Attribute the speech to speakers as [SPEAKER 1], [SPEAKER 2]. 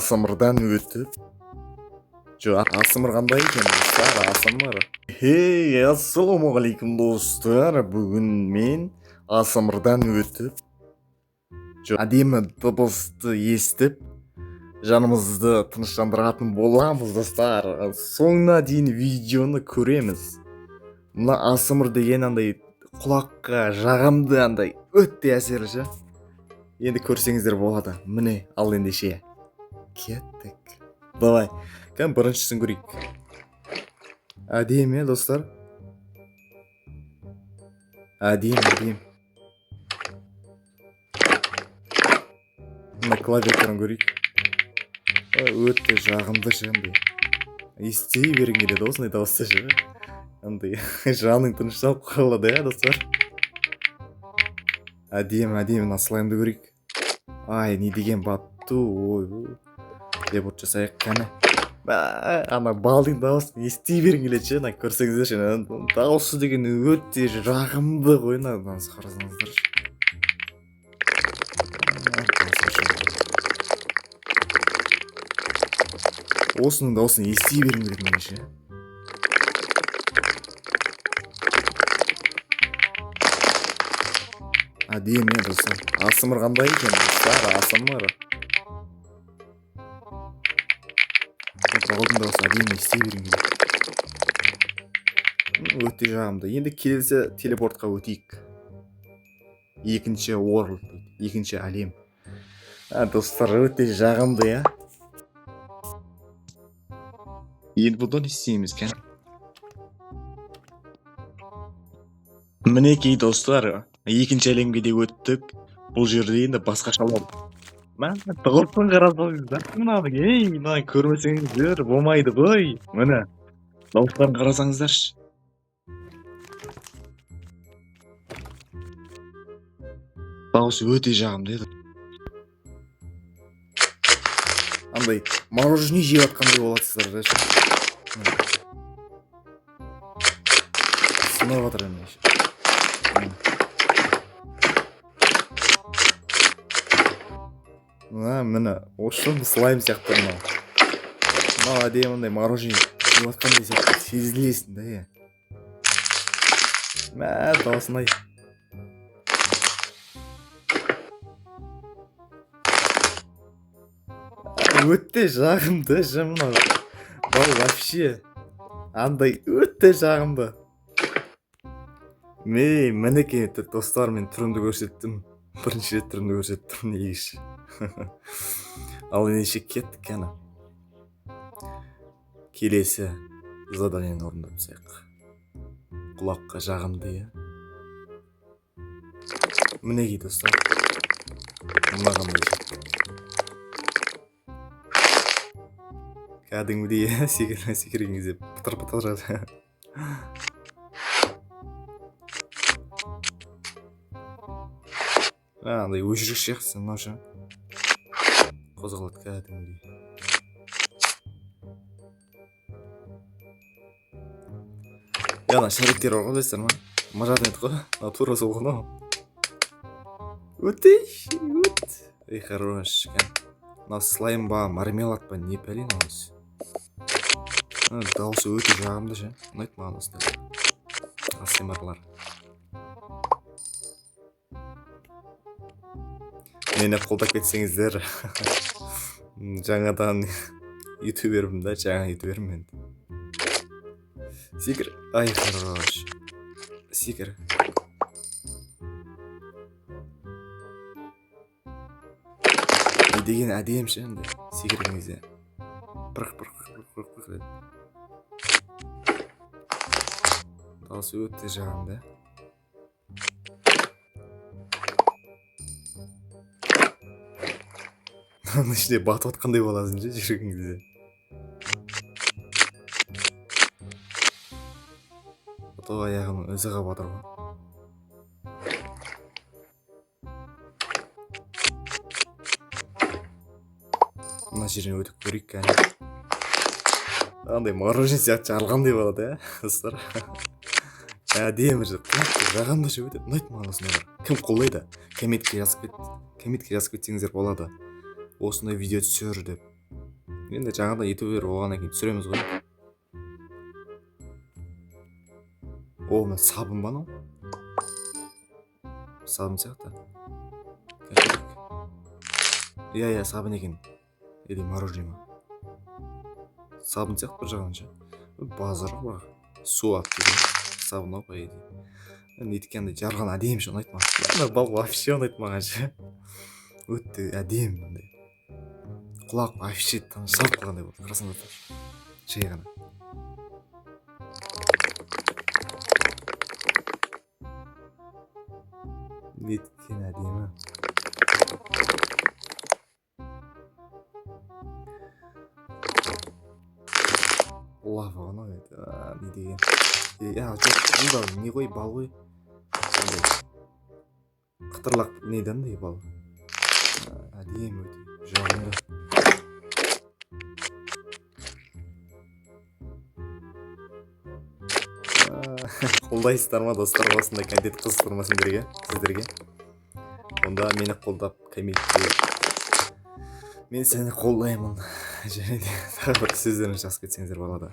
[SPEAKER 1] Асымырдан өтіп, Асымыр қандай екен достар, Асымыр. Хей, ассалаумағалейкум достар, бүгін мен Асымырдан өтіп, әдемі дыбысты естіп, жанымызды тыныштандыратын боламыз достар. Соңына дейін видеоны көреміз. Мына Асымыр деген андай құлаққа жағымды андай өтте әсерлі. Енді көрсеңіздер болады. Міне, ал ендеше кеттік. Давай, кәм біріншісін көрейік. Әдемі достар. Әдем. Мына клавиатураны көрейік. Өтте жағымды жынды. Естей берің келеді осындай дауысты жы. Андай жаның тынышталып қалады достар. Әдем слаймды көрейік. Ай, не деген батту, ой. Деп от жасайық қаны. Ана балдың дауысын естей берің келеді, ана көрсеңіздер, дауысы деген өте жағымды қойына қарасаңыздар. Осының дауысын естей берің келеді меніңше. Әдемі достар. Асымыр қандай екен достар, Асымыр. Балдың дауысы әдемі естей берің келеді. Өте жағымды. Енді келесі телепортқа өтейік. Екінші world, екінші әлем. Достар, өте жағымды, я. Енді бұдан істейміз кән. Мінекей достар, екінші әлемге де өттік. Бұл жерде енді басқаша болады. Мәні тұғырсын қарасаңыздар. Мұнады, мынаны көрмесеңіздер болмайды ғой. Міне, дауыстарын қарасаңыздаршы. Дауысы өте жағымды еді. Андай мороженое жеп атқандай болатсыздар. Сынап жатыр емес. Міне, осы слайм сияқты мынау. Мынау әдемі мороженое жеп атқандай сияқты сезілесің да. Дауысын ай. Өтте жағымды жымнау. Бұл вообще андай өтте жағымды. Мінеке достар, мен түрімді көрсеттім. Бірінші рет түрімді көрсеттім, негізі. Ал ендеше кеттік кәні. Келесі заданиені орындап түсек. Құлаққа жағымды, я. Мінеке достар. Мынағандай жеттім. Кәдімгідей секірген кезде пытыр жады. Андай өшірік шияқсың мынаушы. Қозғалады кәдімгідей. Яна шаректер бар қойдайсыздар ма? Мажатын еді қой. Тура сол ғына. Өт. Ей, хорош. Мынау слайм ба, мармелад ба, не пәлен ауыз. Дауысы өте жағымды ше. Ұнайды маған осындай асмрлар. Мені қолдап кетсеңіздер, жаңадан ютубермін да, жаңа ютубермін. Секір. Ай, хорош. Секір. Деген әдем ше, секірген кезде. Пырқ. Дауысы өте жағымды. Оның ішінде батып атқандай боласың же, жүрген кезде. Батып аяғым өзі қап атыр ғой. Мына жеріне өтіп көрейік кәне. Андай мороженое сияқты жарылғандай болады, я, достар. Әдемі жағымды ше өте. Ұнайды маған осындай. Кім қолдайды? Комментке жазып кетсеңіздер болады. Осындай видео түсер деп. Енді жаңағыдай ютубер болғаннан кейін түсіреміз ғой. О, мына сабын ба анау? Сабын сияқты. Иә, сабын екен. Или мороженое ма? Сабын сияқты бір жағынан ше. Базар ғой. Су алып келген. Сабын ау, по идее. Неткенде жарған әдемі ше, ұнайды маған. Ана бал вообще ұнайды маған ше. Өтті әдемі мындай. Құлақ вообще тыныштап қалғандай болды. Қарасаңдар жай ғана. Неткен әдемі. Лава ғана не деген. Жоқ, бұл да не ғой, бал ғой. Қытырлақ неден де бал. Әдемі өте. Жағымды. Қолдайсыздар ма достар, осындай контент қызықтырмасын сіздерге. Онда мені қолдап комментте. Мен сені қолдаймын. Және де тағы бір сөздеріңізді жазып кетсеңіздер болады.